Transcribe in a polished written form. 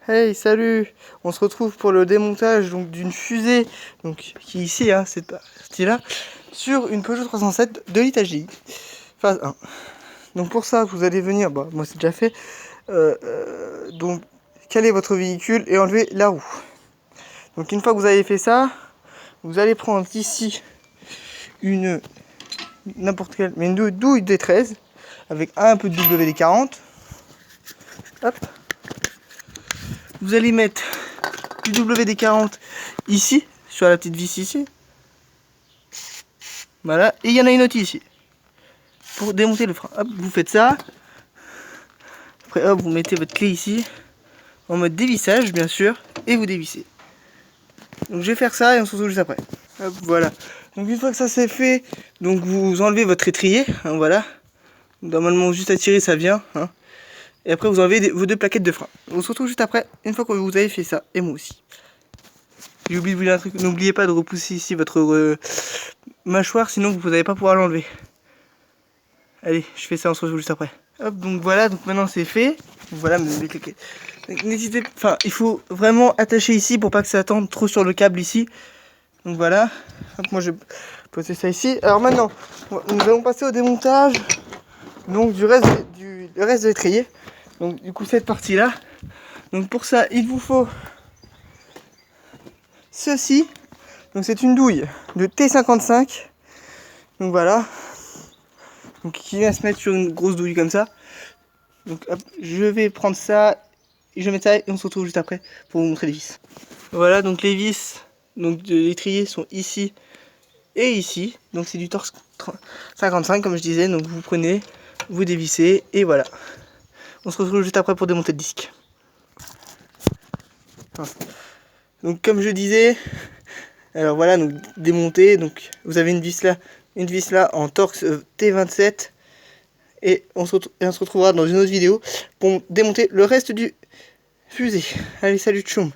Hey, salut! On se retrouve pour le démontage d'une fusée, donc qui est ici, hein, cette partie-là, sur une Peugeot 307 de l'Italie, phase 1. Donc pour ça, vous allez venir, bah, moi c'est déjà fait, donc caler votre véhicule et enlever la roue. Donc une fois que vous avez fait ça, vous allez prendre ici n'importe quelle, mais une douille D13 avec un peu de WD-40. Hop. Vous allez mettre du WD-40 ici, sur la petite vis ici. Voilà, et il y en a une autre ici. Pour démonter le frein. Hop, vous faites ça. Après, hop, vous mettez votre clé ici. En mode dévissage, bien sûr. Et vous dévissez. Donc je vais faire ça et on se retrouve juste après. Hop, voilà. Donc une fois que ça c'est fait, donc vous enlevez votre étrier. Hein, voilà. Normalement, juste à tirer, ça vient. Hein. Et après, vous enlevez vos deux plaquettes de frein. On se retrouve juste après, une fois que vous avez fait ça. Et moi aussi. J'ai oublié de vous dire un truc. N'oubliez pas de repousser ici votre mâchoire, sinon vous n'allez pas pouvoir l'enlever. Allez, je fais ça, on se retrouve juste après. Hop, donc voilà, donc maintenant c'est fait. Voilà, n'hésitez pas, enfin, il faut vraiment attacher ici pour pas que ça tende trop sur le câble ici. Donc voilà. Hop, moi je vais poser ça ici. Alors maintenant, nous allons passer au démontage donc du reste de l'étrier. Donc du coup cette partie là. Donc pour ça, il vous faut ceci. Donc c'est une douille de T55. Donc voilà. Donc qui vient se mettre sur une grosse douille comme ça. Donc hop, je vais prendre ça et je vais mettre ça et on se retrouve juste après pour vous montrer les vis. Voilà, donc les vis donc de l'étrier sont ici et ici. Donc c'est du torx 55 comme je disais. Donc vous prenez, vous dévissez et voilà. On se retrouve juste après pour démonter le disque. Donc comme je disais, alors voilà, donc démonter. Donc vous avez une vis là en torx T27. Et on se retrouvera dans une autre vidéo pour démonter le reste du fusée. Allez, salut tchoum!